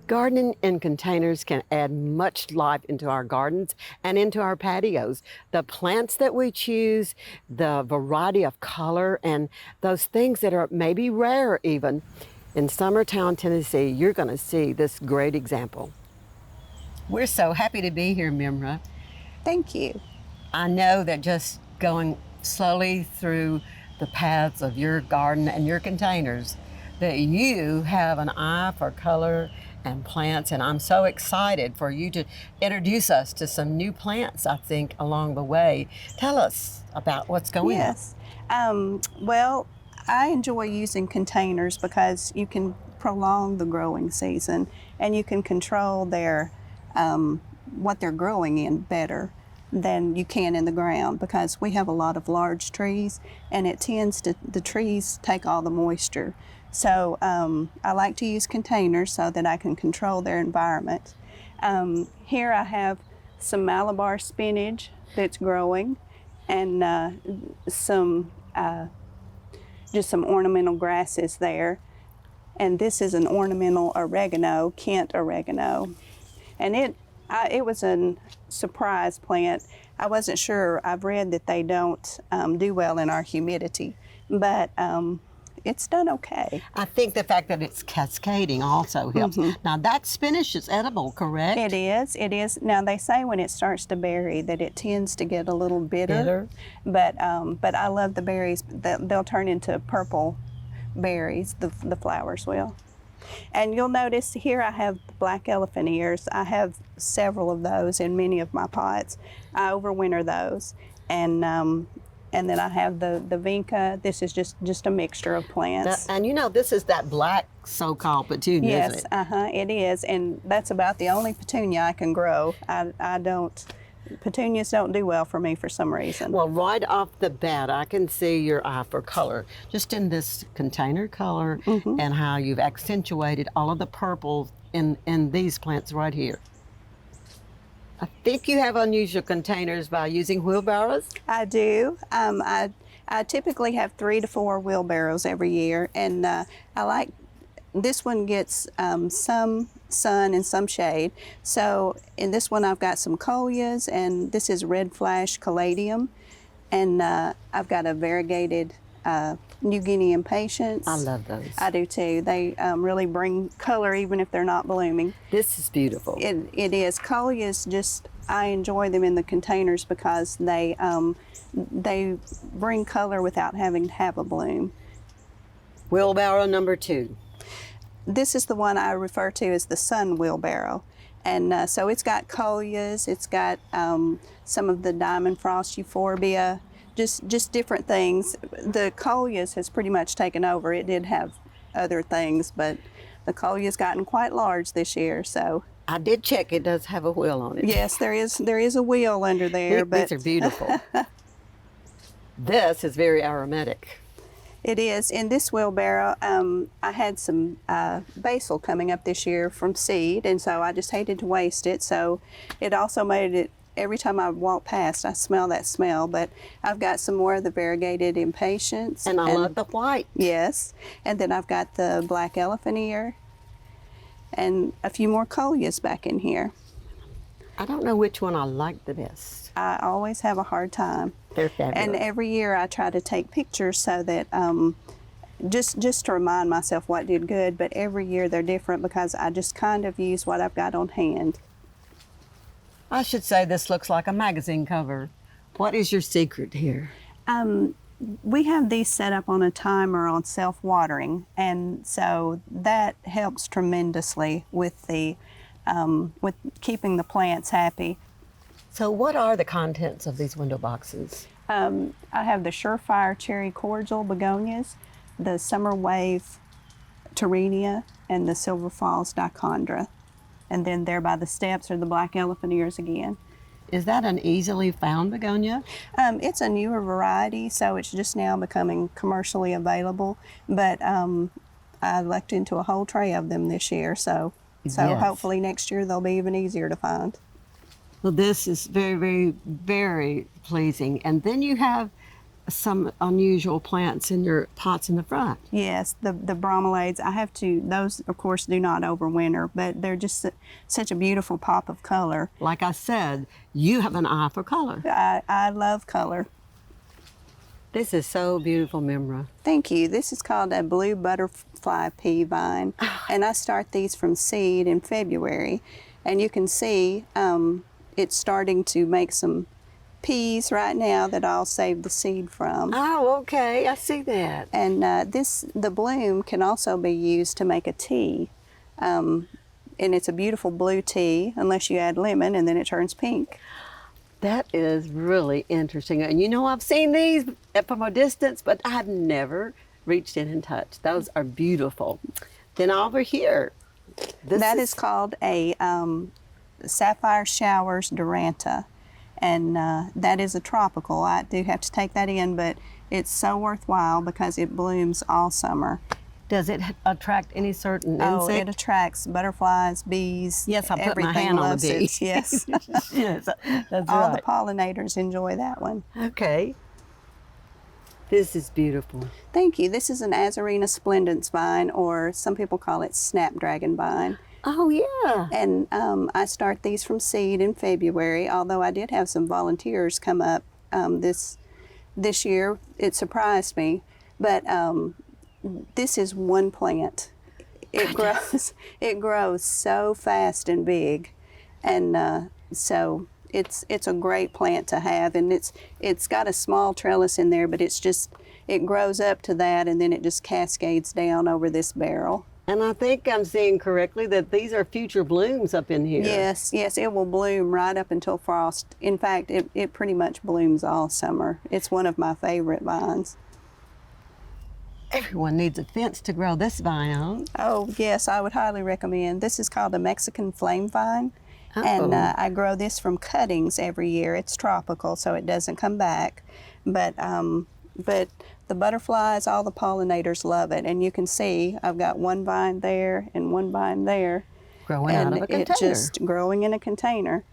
Gardening in containers can add much life into our gardens and into our patios. The plants that we choose, the variety of color, and those things that are maybe rare even. In Summertown, Tennessee, you're going to see this great example. We're so happy to be here, Mimra. Thank you. I know that just going slowly through the paths of your garden and your containers, that you have an eye for color and plants, and I'm so excited for you to introduce us to some new plants, I think, along the way. Tell us about what's going on. Yes. Well, I enjoy using containers because you can prolong the growing season and you can control their what they're growing in better than you can in the ground, because we have a lot of large trees and it tends to, the trees take all the moisture. So I like to use containers so that I can control their environment. Here I have some Malabar spinach that's growing, and just some ornamental grasses there. And this is an ornamental oregano, Kent oregano. And it was a surprise plant. I wasn't sure. I've read that they don't do well in our humidity, but it's done okay. I think the fact that it's cascading also helps. Now that spinach is edible, correct? It is. It is. Now they say when it starts to berry that it tends to get a little bitter. But I love the berries. They'll turn into purple berries. The flowers will. And you'll notice here I have black elephant ears. I have several of those in many of my pots. I overwinter those, and then I have the vinca. This is just a mixture of plants. And you know, this is that black so-called petunia, yes, isn't it? It is, and that's about the only petunia I can grow. Petunias don't do well for me for some reason. Well, right off the bat, I can see your eye for color, just in this container color, and how you've accentuated all of the purple in these plants right here. I think you have unusual containers by using wheelbarrows. I do. I typically have 3 to 4 wheelbarrows every year, and I like, this one gets some sun and some shade. So in this one I've got some Coleus, and this is red flash caladium, and I've got a variegated New Guinea impatiens. I love those. I do too. They really bring color even if they're not blooming. This is beautiful. It is. Coleus, just, I enjoy them in the containers because they bring color without having to have a bloom. Wheelbarrow number 2. This is the one I refer to as the sun wheelbarrow. And so it's got Coleus, it's got some of the diamond frost euphorbia, just different things. The Coleus has pretty much taken over. It did have other things, but the Coleus gotten quite large this year, so. I did check, it does have a wheel on it. Yes, there is a wheel under there. These are beautiful. This is very aromatic. It is. In this wheelbarrow, I had some basil coming up this year from seed, and so I just hated to waste it. So it also made it, every time I walk past, I smell that smell. But I've got some more of the variegated impatiens. And I love the white. Yes. And then I've got the black elephant ear and a few more Coleus back in here. I don't know which one I like the best. I always have a hard time. They're fabulous. And every year I try to take pictures so that just to remind myself what did good, but every year they're different because I just kind of use what I've got on hand. I should say this looks like a magazine cover. What is your secret here? We have these set up on a timer on self-watering, and so that helps tremendously with the with keeping the plants happy. So what are the contents of these window boxes? I have the Surefire Cherry Cordial begonias, the Summer Wave Terenia, and the Silver Falls Dichondra. And then there by the steps are the black elephant ears again. Is that an easily found begonia? It's a newer variety, so it's just now becoming commercially available. But I lucked into a whole tray of them this year, so Yes. Hopefully next year they'll be even easier to find. Well, this is very, very, very pleasing. And then you have some unusual plants in your pots in the front. Yes, the bromeliads. Those of course do not overwinter, but they're just such a beautiful pop of color. Like I said, you have an eye for color. I love color. This is so beautiful, Mimra. Thank you. This is called a blue butterfly pea vine, and I start these from seed in February. And you can see it's starting to make some peas right now that I'll save the seed from. Oh, okay, I see that. And the bloom can also be used to make a tea. And it's a beautiful blue tea, unless you add lemon, and then it turns pink. That is really interesting. And you know, I've seen these from a distance, but I've never reached in and touched. Those are beautiful. Then over here, that is called a sapphire showers duranta. And that is a tropical. I do have to take that in, but it's so worthwhile because it blooms all summer. Does it attract any certain insect? Oh, it attracts butterflies, bees. Yes, I put my everything hand on a loves bee. it. Yes. Yes, that's All right. the pollinators enjoy that one. Okay. This is beautiful. Thank you. This is an Azarina splendens vine, or some people call it snapdragon vine. Oh, yeah. And I start these from seed in February, although I did have some volunteers come up this year. It surprised me. But this is one plant. It grows so fast and big. And so it's a great plant to have. And it's got a small trellis in there, but it grows up to that, and then it just cascades down over this barrel. And I think I'm seeing correctly that these are future blooms up in here. Yes, it will bloom right up until frost. In fact, it pretty much blooms all summer. It's one of my favorite vines. Everyone needs a fence to grow this vine on. Oh, yes, I would highly recommend. This is called a Mexican flame vine. Oh. And I grow this from cuttings every year. It's tropical, so it doesn't come back. But the butterflies, all the pollinators love it. And you can see I've got one vine there and one vine there. Growing out of a container. It's just growing in a container.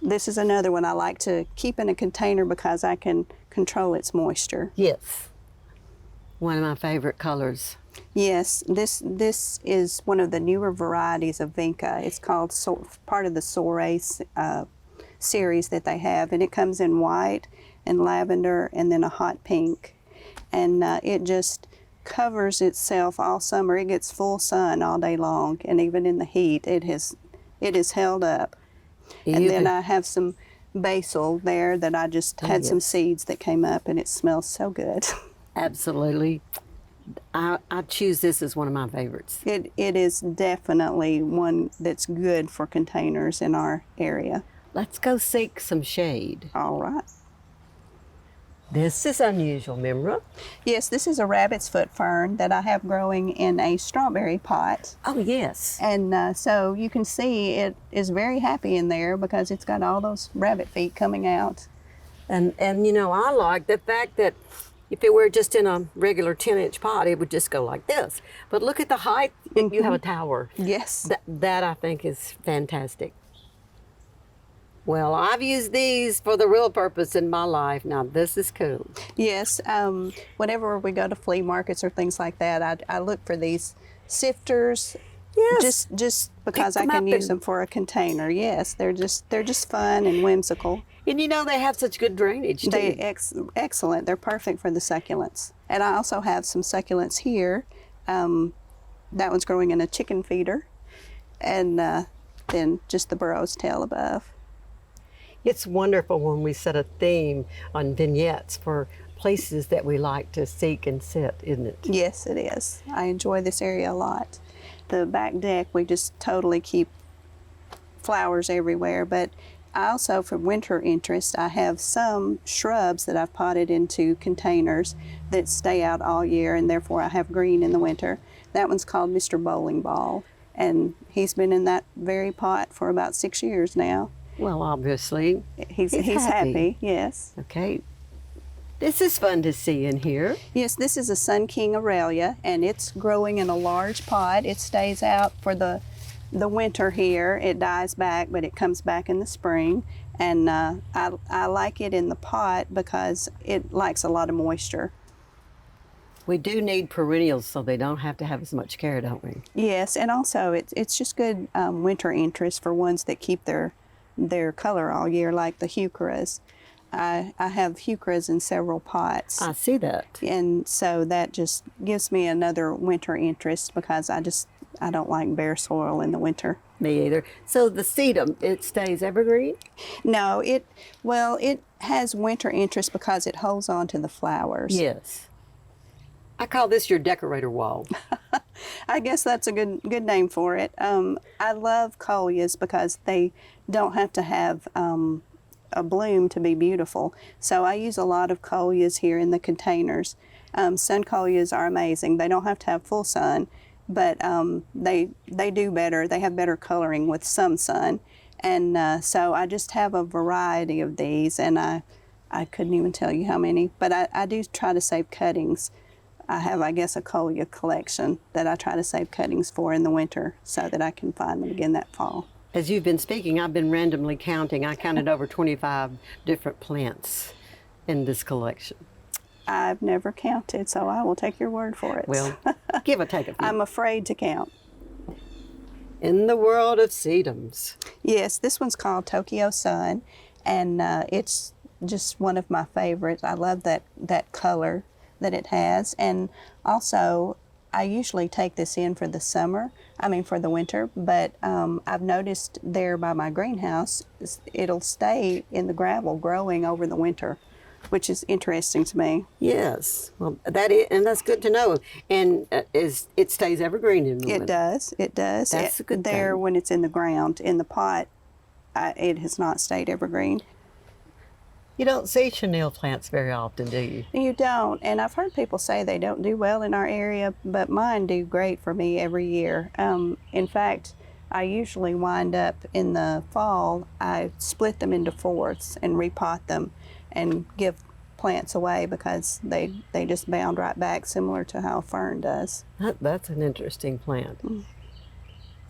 This is another one I like to keep in a container because I can control its moisture. Yes. One of my favorite colors. Yes, this is one of the newer varieties of vinca. It's called part of the Soiree series that they have, and it comes in white and lavender and then a hot pink. And it just covers itself all summer. It gets full sun all day long, and even in the heat, it is held up. And then I have some basil there that I just had some seeds that came up, and it smells so good. Absolutely. I choose this as one of my favorites. It is definitely one that's good for containers in our area. Let's go seek some shade. All right. This is unusual, Mimra. Yes, this is a rabbit's foot fern that I have growing in a strawberry pot. Oh, yes. And so you can see it is very happy in there because it's got all those rabbit feet coming out. And you know, I like the fact that if it were just in a regular 10-inch pot, it would just go like this. But look at the height. You have a tower. Yes. That I think is fantastic. Well, I've used these for the real purpose in my life. Now, this is cool. Yes. Whenever we go to flea markets or things like that, I look for these sifters. Yes. Just because I can use them for a container. Yes, they're just fun and whimsical. And you know, they have such good drainage, too. Excellent. They're perfect for the succulents. And I also have some succulents here. That one's growing in a chicken feeder. And then just the burrow's tail above. It's wonderful when we set a theme on vignettes for places that we like to seek and sit, isn't it? Yes, it is. I enjoy this area a lot. The back deck, we just totally keep flowers everywhere. But I also, for winter interest, I have some shrubs that I've potted into containers that stay out all year, and therefore I have green in the winter. That one's called Mr. Bowling Ball, and he's been in that very pot for about 6 years now. Well, obviously, he's happy. Yes. Okay. This is fun to see in here. Yes, this is a Sun King Aurelia, and it's growing in a large pot. It stays out for the winter here. It dies back, but it comes back in the spring. And I like it in the pot because it likes a lot of moisture. We do need perennials so they don't have to have as much care, don't we? Yes, and also it's just good winter interest for ones that keep their color all year, like the heucheras. I have heucheras in several pots. I see that. And so that just gives me another winter interest because I don't like bare soil in the winter. Me either. So the sedum, it stays evergreen? No, it has winter interest because it holds on to the flowers. Yes. I call this your decorator wall. I guess that's a good name for it. I love Coleus because they don't have to have a bloom to be beautiful. So I use a lot of Coleus here in the containers. Sun Coleus are amazing. They don't have to have full sun, but they do better. They have better coloring with some sun. And so I just have a variety of these, and I couldn't even tell you how many, but I do try to save cuttings. I have, I guess, a Coleus collection that I try to save cuttings for in the winter so that I can find them again that fall. As you've been speaking, I've been randomly counting. I counted over 25 different plants in this collection. I've never counted, so I will take your word for it. Well, give or take a few. I'm afraid to count. In the world of sedums. Yes, this one's called Tokyo Sun, and it's just one of my favorites. I love that color that it has, and also I usually take this in for the winter, but I've noticed there by my greenhouse, it'll stay in the gravel growing over the winter, which is interesting to me. Yes, well, and that's good to know. And it stays evergreen in the winter. It does. That's a good there thing. when it's in the ground. In the pot, it has not stayed evergreen. You don't see chenille plants very often, do you? You don't, and I've heard people say they don't do well in our area, but mine do great for me every year. In fact, I usually wind up in the fall, I split them into fourths and repot them and give plants away because they just bound right back, similar to how a fern does. That's an interesting plant.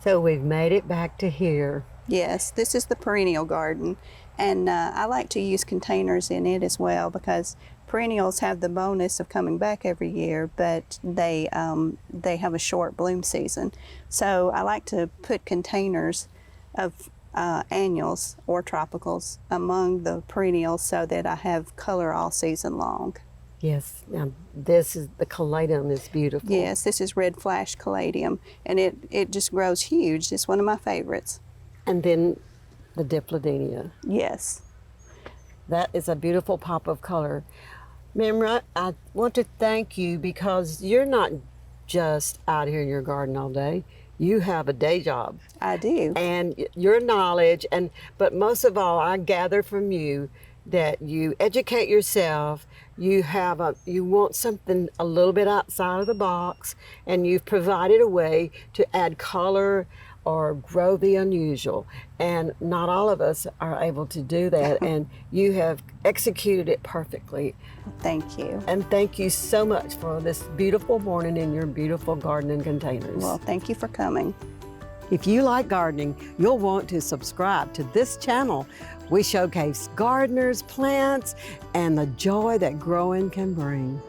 So we've made it back to here. Yes, this is the perennial garden, and I like to use containers in it as well because perennials have the bonus of coming back every year, but they have a short bloom season. So I like to put containers of annuals or tropicals among the perennials so that I have color all season long. Yes, now the caladium is beautiful. Yes, this is red flash caladium, and it just grows huge. It's one of my favorites. And then the dipladenia. Yes. That is a beautiful pop of color. Mimra, I want to thank you because you're not just out here in your garden all day. You have a day job. I do. And your knowledge, but most of all, I gather from you that you educate yourself. You want something a little bit outside of the box, and you've provided a way to add color or grow the unusual. And not all of us are able to do that, and you have executed it perfectly. Thank you. And thank you so much for this beautiful morning in your beautiful gardening containers. Well, thank you for coming. If you like gardening, you'll want to subscribe to this channel. We showcase gardeners, plants, and the joy that growing can bring.